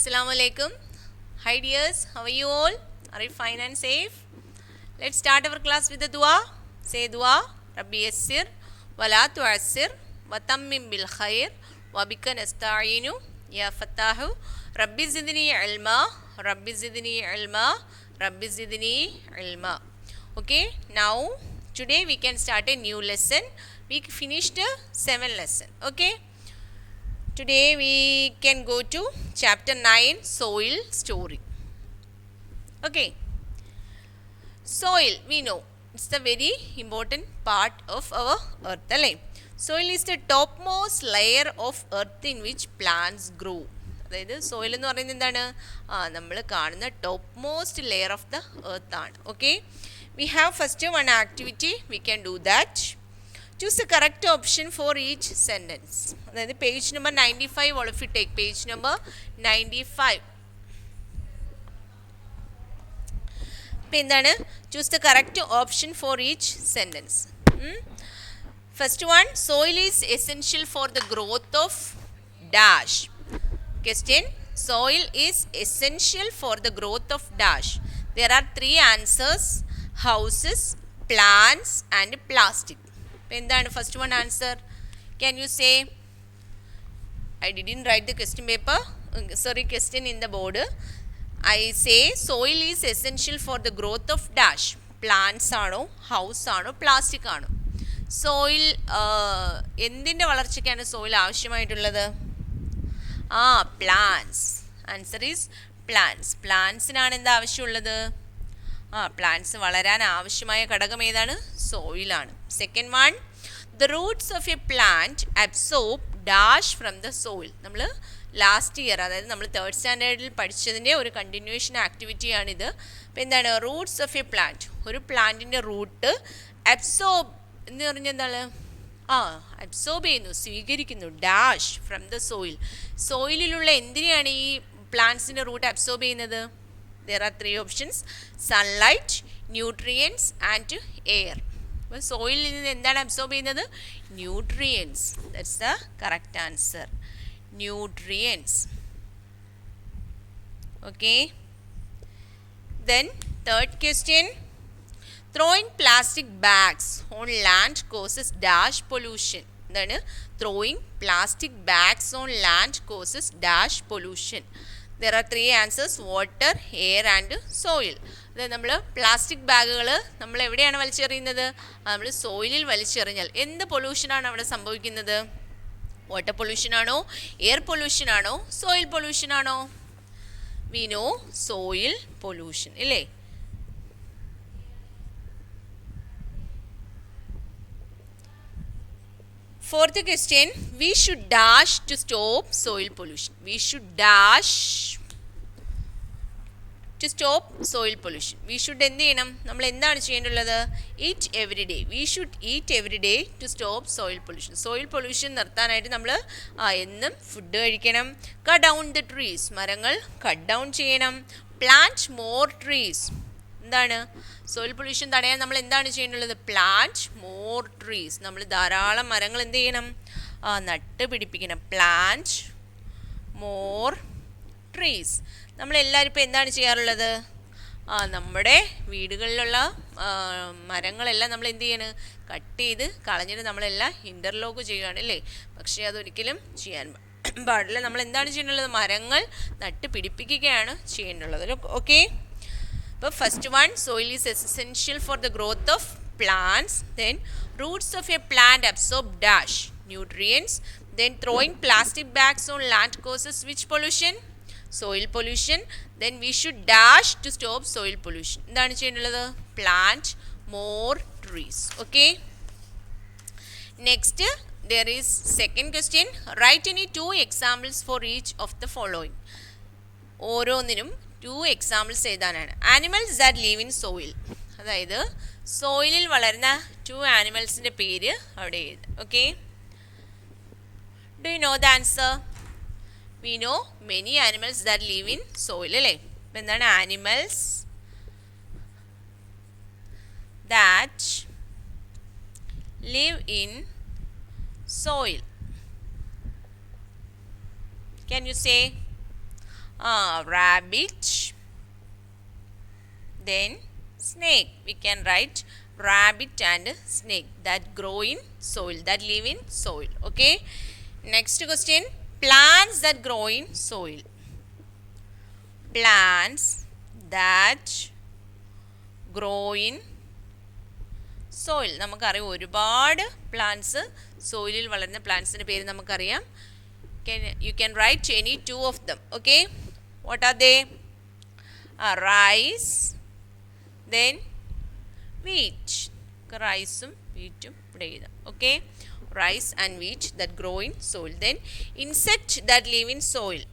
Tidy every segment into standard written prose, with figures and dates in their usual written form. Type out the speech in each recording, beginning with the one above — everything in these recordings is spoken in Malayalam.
Assalamu alaikum. Hi dears, how are you all? Are you fine and safe? Let's start our class with the dua. Say dua. Rabbi yassir wa la tu'assir wa tammim bil khair wa bika nasta'inu ya fattahu Rabbi zidni ilma Rabbi zidni ilma Rabbi zidni ilma. Okay, now today we can start a new lesson. We finished 7 lesson. Okay, today we can go to chapter 9, soil story. Okay, soil, we know it's the very important part of our earth. Soil is the topmost layer of earth in which plants grow. അതായത് സോയിൽ എന്ന് പറയുന്നത് എന്താണ്? നമ്മൾ കാണുന്ന top most layer of the earth ആണ്. Okay, we have first one activity. We can do that. Choose the correct option for each sentence. അതായത് page number 95, all of you take page number 95. ഇപ്പം എന്താണ്? Choose the correct option for each sentence. First one, soil is essential for the growth of dash. Question, soil is essential for the growth of dash. There are 3 answers: houses, plants and plastic. Pendana first one answer. Can you say? I didn't write the question paper. Question in the board. I say soil is essential for the growth of dash. Plants ആണോ, house ആണോ, plastic ആണോ? Soil എന്തിൻ്റെ വളർച്ചയ്ക്കാണ് സോയിൽ ആവശ്യമായിട്ടുള്ളത്? പ്ലാന്റ്സ്. Answer is plants. പ്ലാന്റ്സിനാണ് എന്താ ആവശ്യമുള്ളത്? പ്ലാന്റ്സ് വളരാൻ ആവശ്യമായ ഘടകം ഏതാണ്? സോയിലാണ്. Second one, the roots of a plant absorb dash from the soil. നമ്മൾ ലാസ്റ്റ് ഇയർ, അതായത് നമ്മൾ 3rd സ്റ്റാൻഡേർഡിൽ പഠിച്ചതിൻ്റെ ഒരു കണ്ടിന്യൂവേഷൻ ആക്ടിവിറ്റിയാണിത്. അപ്പോൾ എന്താണ് റൂട്ട്സ് ഓഫ് എ പ്ലാന്റ്? ഒരു പ്ലാന്റിൻ്റെ റൂട്ട് അബ്സോർബ് എന്ന് പറഞ്ഞാൽ എന്താണ്? അബ്സോർബ് ചെയ്യുന്നു, സ്വീകരിക്കുന്നു. Dash from the soil. സോയിലിലുള്ള എന്തിനെയാണ് ഈ പ്ലാന്റ്സിൻ്റെ റൂട്ട് അബ്സോർബ് ചെയ്യുന്നത്? There are 3 options: sunlight, nutrients and air. അപ്പോൾ സോയിലിൽ നിന്ന് എന്താണ് അബ്സോർബ് ചെയ്യുന്നത്? Nutrients. That's the correct answer. Nutrients. Okay, then third question. Throwing plastic bags on land causes dash pollution. എന്താണ്? Throwing plastic bags on land causes dash pollution. There are 3 answers: water, air and soil. അതായത് നമ്മൾ പ്ലാസ്റ്റിക് ബാഗുകൾ നമ്മൾ എവിടെയാണ് വലിച്ചെറിയുന്നത്? നമ്മൾ സോയിലിൽ വലിച്ചെറിഞ്ഞാൽ എന്ത് പൊല്യൂഷനാണ് അവിടെ സംഭവിക്കുന്നത്? വാട്ടർ പൊല്യൂഷൻ ആണോ, എയർ പൊല്യൂഷൻ ആണോ, സോയിൽ പൊല്യൂഷൻ ആണോ? വി നോ സോയിൽ പൊല്യൂഷൻ, ഇല്ലേ? Fourth question, we should dash to stop soil pollution. We should dash to stop soil pollution. We should എന്ത് ചെയ്യണം? നമ്മൾ എന്താണ് ചെയ്യേണ്ടുള്ളത്? Eat every day. We should eat every day to stop soil pollution. Soil pollution നിർത്താനായിട്ട് നമ്മൾ എന്നും ഫുഡ് കഴിക്കണം. Cut down the trees. മരങ്ങൾ കട്ട് ഡൗൺ ചെയ്യണം. Plant more trees. എന്താണ്? സോയിൽ പൊല്യൂഷൻ തടയാൻ നമ്മൾ എന്താണ് ചെയ്യേണ്ടത്? Plant more trees. നമ്മൾ ധാരാളം മരങ്ങൾ എന്ത് ചെയ്യണം? നട്ട് പിടിപ്പിക്കണം. Plant more trees. നമ്മളെല്ലാവരും ഇപ്പോൾ എന്താണ് ചെയ്യാറുള്ളത്? നമ്മുടെ വീടുകളിലുള്ള മരങ്ങളെല്ലാം നമ്മൾ എന്ത് ചെയ്യണം? കട്ട് ചെയ്ത് കളഞ്ഞിട്ട് നമ്മളെല്ലാം ഇൻ്റർലോക്ക് ചെയ്യുകയാണ്, അല്ലേ? പക്ഷേ അതൊരിക്കലും ചെയ്യാൻ പാടില്ല. നമ്മൾ എന്താണ് ചെയ്യേണ്ടത്? മരങ്ങൾ നട്ട് പിടിപ്പിക്കുകയാണ് ചെയ്യേണ്ടുള്ളത്. ഓക്കെ, അപ്പോൾ first one, soil is essential for the growth of plants. Then roots of a plant absorb dash nutrients. Then throwing plastic bags on land causes which pollution? Soil pollution. Then we should dash to stop soil pollution. എന്താണ് ചെയ്യേണ്ടത്? Plant more trees. Okay, next there is second question. Write any 2 examples for each of the following. ഓരോന്നിനും 2 എക്സാമ്പിൾസ് എഴുതാനാണ്. Animals that leave in soil. അതായത് സോയിലിൽ വളരുന്ന 2 ആനിമൽസിൻ്റെ പേര് അവിടെ എഴുതുക. Okay, do you know the answer? We know many animals that leave in soil, അല്ലേ? അപ്പം എന്താണ്? Animals that leave in soil. Can you say? rabbit, then snake. We can write rabbit and snake that grow in soil, that live in soil. Okay. Next question, plants that grow in soil. Plants that grow in soil. നമുക്കറിയാം ഒരുപാട് പ്ലാന്റ്സ് സോയിലിൽ വളരുന്ന പ്ലാന്റ്സിൻ്റെ പേര് നമുക്കറിയാം. You can write any two of them. Okay. What are they? Rice, then wheat. റൈസും വീറ്റും ഇവിടെ എഴുതാം. Okay. Rice and wheat that grow in soil. Then insect that live in soil.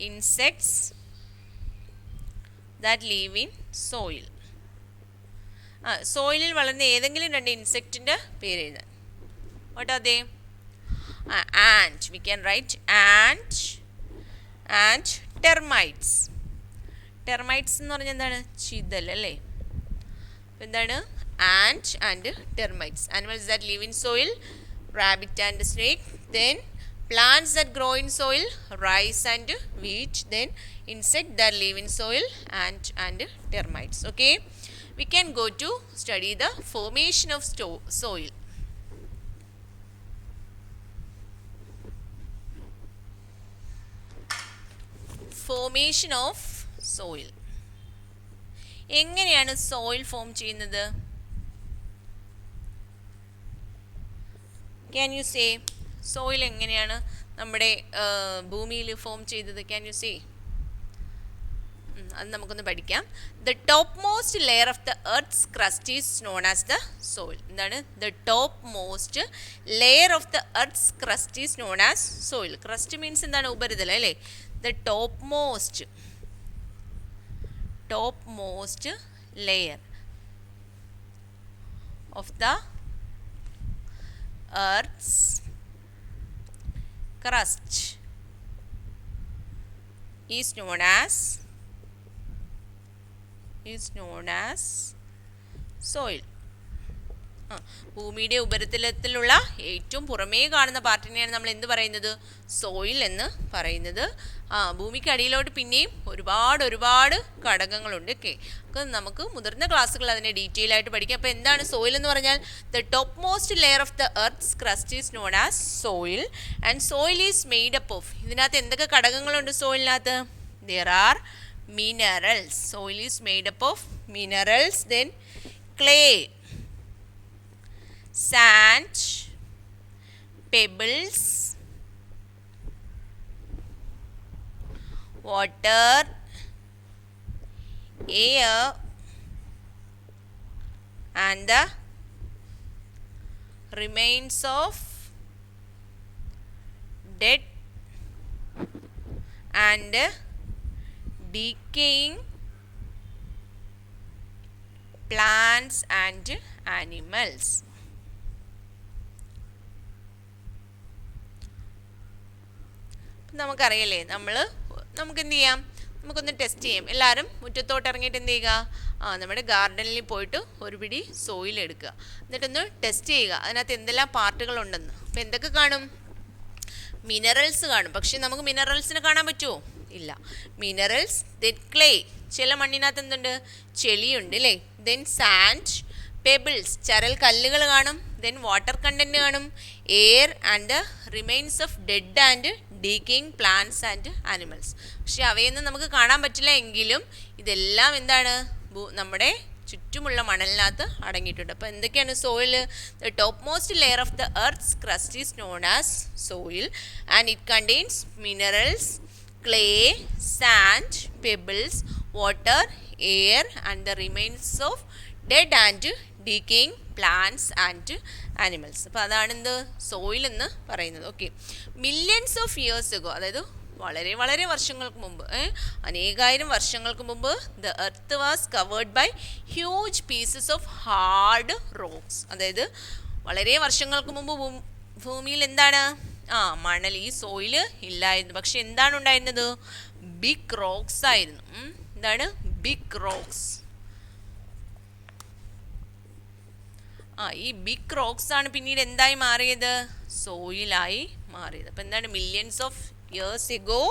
Insects that leave in soil. സോയിലിൽ വളരുന്ന ഏതെങ്കിലും രണ്ട് ഇൻസെക്റ്റിൻ്റെ പേര് എഴുതാൻ. What are they? ant. We can write ant and termites. Termites എന്ന് പറഞ്ഞാൽ എന്താണ്? ചിതൽ അല്ലേ? അപ്പോൾ എന്താണ്? ant and termites. Animals that live in soil, rabbit and snake. Then plants that grow in soil, rice and wheat. Then insect that live in soil, ant and termites. Okay. We can go to study the formation of soil. Formation of soil. എങ്ങനെയാണ് സോയിൽ ഫോം ചെയ്യുന്നത്? Can you say? സോയിൽ എങ്ങനെയാണ് നമ്മുടെ ഭൂമിയിൽ ഫോം ചെയ്തത്? Can you say? അത് നമുക്കൊന്ന് പഠിക്കാം. The top most layer of the earth's crust is known as the soil. എന്താണ്? The top most layer of the earth's crust is known as soil. Crust means എന്താണ്? ഉപരിതലം അല്ലേ? The topmost layer of the earth's crust is known as soil. ഭൂമിയുടെ ഉപരിതലത്തിലുള്ള ഏറ്റവും പുറമേ കാണുന്ന പാർട്ടിനെയാണ് നമ്മൾ എന്ത് പറയുന്നത്? സോയിൽ എന്ന് പറയുന്നത്. ഭൂമിക്ക് അടിയിലോട്ട് പിന്നെയും ഒരുപാട് ഘടകങ്ങളുണ്ട്. ഓക്കെ. അപ്പോൾ നമുക്ക് മുതിർന്ന ക്ലാസ്സുകൾ അതിനെ ഡീറ്റെയിൽ ആയിട്ട് പഠിക്കാം. അപ്പോൾ എന്താണ് സോയിൽ എന്ന് പറഞ്ഞാൽ? The top most layer of the earth's crust is known as soil and soil is made up of. ഇതിനകത്ത് എന്തൊക്കെ ഘടകങ്ങളുണ്ട് സോയിലിനകത്ത്? There are minerals. Soil is made up of minerals. Then clay, sand, pebbles, water, air, and the remains of dead and decaying plants and animals. നമുക്കറിയില്ലേ, നമുക്ക് എന്ത് ചെയ്യാം? നമുക്കൊന്ന് ടെസ്റ്റ് ചെയ്യാം. എല്ലാവരും മുറ്റത്തോട്ട് ഇറങ്ങിയിട്ട് എന്ത് ചെയ്യുക? നമ്മുടെ ഗാർഡനിൽ പോയിട്ട് ഒരു പിടി സോയിൽ എടുക്കുക. എന്നിട്ടൊന്ന് ടെസ്റ്റ് ചെയ്യുക അതിനകത്ത് എന്തെല്ലാം പാർട്ടുകളുണ്ടെന്ന്. അപ്പോൾ എന്തൊക്കെ കാണും? മിനറൽസ് കാണും. പക്ഷെ നമുക്ക് മിനറൽസിനെ കാണാൻ പറ്റുമോ? ഇല്ല. മിനറൽസ്, ദെൻ ക്ലേ, ചില മണ്ണിനകത്ത് എന്തുണ്ട്? ചെളിയുണ്ട് അല്ലേ? ദെൻ സാൻഡ്, പെബിൾസ്, ചരൽ കല്ലുകൾ കാണും. ദെൻ വാട്ടർ കണ്ടന്റ് കാണും. Air and remains of dead and decaying plants and animals. പക്ഷെ അവയൊന്നും നമുക്ക് കാണാൻ പറ്റില്ല എങ്കിലും ഇതെല്ലാം എന്താണ്? നമ്മുടെ ചുറ്റുമുള്ള മണലിനകത്ത് അടങ്ങിയിട്ടുണ്ട്. അപ്പോൾ എന്തൊക്കെയാണ് soil? The top most layer of the earth's crust is known as soil and it contains minerals, clay, sand, pebbles, water, air and the remains of dead and decaying plants and animals. അപ്പോൾ അതാണ് എന്ത്? സോയിൽ എന്ന് പറയുന്നത്. Okay. Millions of years ago, അതായത് വളരെ വർഷങ്ങൾക്ക് മുമ്പ്, അനേകായിരം വർഷങ്ങൾക്ക് മുമ്പ്, the earth was covered by huge pieces of hard rocks. അതായത് വളരെ വർഷങ്ങൾക്ക് മുമ്പ് ഭൂമിയിൽ എന്താണ്? മണൽ, ഈ സോയിൽ ഇല്ലായിരുന്നു. പക്ഷെ എന്താണ് ഉണ്ടായിരുന്നത്? ബിഗ് റോക്സ് ആയിരുന്നു. എന്താണ്? Big rocks. ഈ ബിഗ് റോക്സ് ആണ് പിന്നീട് എന്തായി മാറിയത്? സോയിലായി മാറിയത്. അപ്പോൾ എന്താണ്? Millions of years ago,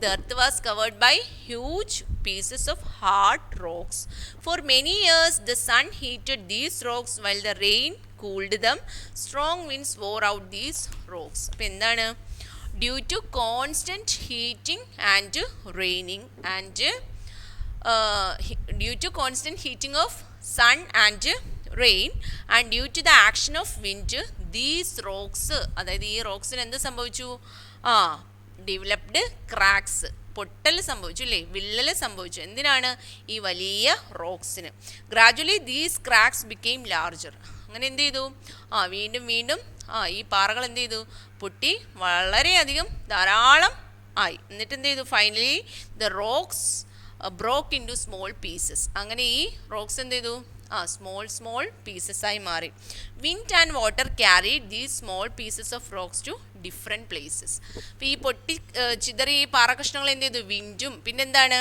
the earth was covered by huge pieces of hard rocks. For many years, the sun heated these rocks while the rain cooled them. Strong winds wore out these rocks. അപ്പോൾ എന്താണ്? Due to constant heating and raining and due to constant heating of sun and rain and due to the action of wind, these rocks, അതായത് ഈ റോക്സിന് എന്ത് സംഭവിച്ചു? ഡെവലപ്ഡ് ക്രാക്സ്, പൊട്ടൽ സംഭവിച്ചു അല്ലേ, വിള്ളൽ സംഭവിച്ചു. എന്തിനാണ്? ഈ വലിയ റോക്സിന്. Gradually these cracks became larger. അങ്ങനെ എന്ത് ചെയ്തു? വീണ്ടും വീണ്ടും ഈ പാറകൾ എന്ത് ചെയ്തു? പൊട്ടി വളരെയധികം ധാരാളം ആയി. എന്നിട്ട് എന്ത് ചെയ്തു? Finally the rocks broke into small pieces. അങ്ങനെ ഈ റോക്സ് എന്ത് ചെയ്തു? സ്മോൾ പീസസ് ആയി മാറി. Wind and water carried these small pieces of rocks to different places. അപ്പോൾ ഈ പൊട്ടി ചിതറിയ ഈ പാറകഷ്ണങ്ങൾ എന്ത് ചെയ്തു? വിൻഡും പിന്നെന്താണ്?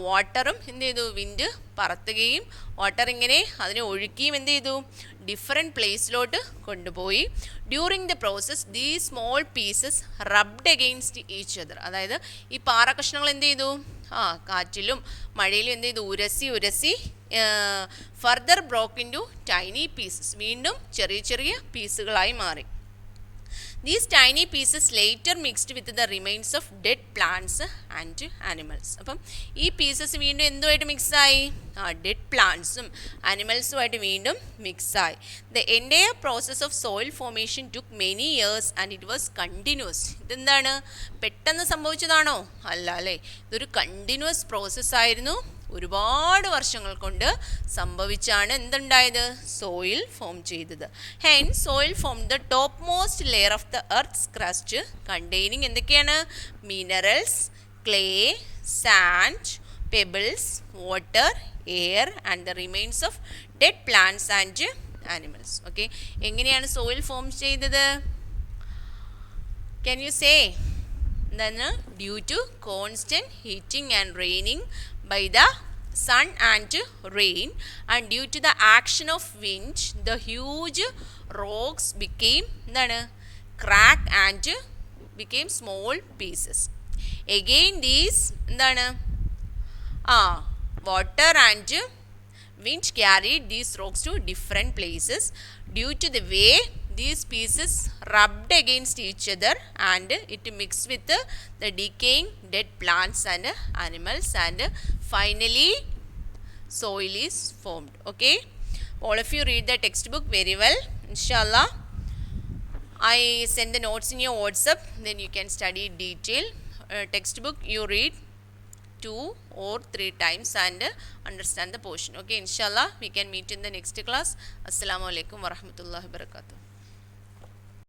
വാട്ടറും എന്ത് ചെയ്തു? വിൻഡ് പറത്തുകയും വാട്ടർ ഇങ്ങനെ അതിനെ ഒഴുക്കിയും എന്ത് ചെയ്തു? ഡിഫറെൻറ്റ് പ്ലേസിലോട്ട് കൊണ്ടുപോയി. During the process the small pieces rubbed against each other. അതായത് ഈ പാറകഷ്ണങ്ങൾ എന്ത് ചെയ്തു? കാറ്റിലും മഴയിലും എന്ത് ചെയ്തു? ഉരസി further broke into tiny pieces. വീണ്ടും ചെറിയ ചെറിയ പീസുകളായി മാറി. These tiny pieces later mixed with the remains of dead plants and animals. അപ്പം ഈ പീസസ് വീണ്ടും എന്തുമായിട്ട് മിക്സായി? ഡെഡ് പ്ലാന്റ്സും ആനിമൽസുമായിട്ട് വീണ്ടും മിക്സായി. The entire process of soil formation took many years and it was continuous. ഇതെന്താണ്? പെട്ടെന്ന് സംഭവിച്ചതാണോ? അല്ല അല്ലേ, ഇതൊരു കണ്ടിന്യൂസ് പ്രോസസ്സായിരുന്നു. ഒരുപാട് വർഷങ്ങൾ കൊണ്ട് സംഭവിച്ചാണ് എന്തുണ്ടായത്? സോയിൽ ഫോം ചെയ്തത്. Hence soil form the top most layer of the earth's crust containing എന്തൊക്കെയാണ്? Minerals, clay, sand, pebbles, water, air and the remains of dead plants and animals. Okay, എങ്ങനെയാണ് സോയിൽ ഫോം ചെയ്തത്? Can you say? എന്താണ്? Due to constant heating and raining by the sun and rain and due to the action of wind, the huge rocks became എന്താണ്? crack and became small pieces. Again these എന്താണ്? water and wind carried these rocks to different places. Due to the way these pieces rubbed against each other and it mixed with the decaying dead plants and animals and finally soil is formed. Okay, all of you read the textbook very well. Inshallah, I send the notes in your WhatsApp, then you can study detail. Textbook you read 2 or 3 times and understand the portion. Okay, inshallah we can meet in the next class. Assalamu alaikum warahmatullahi wabarakatuh.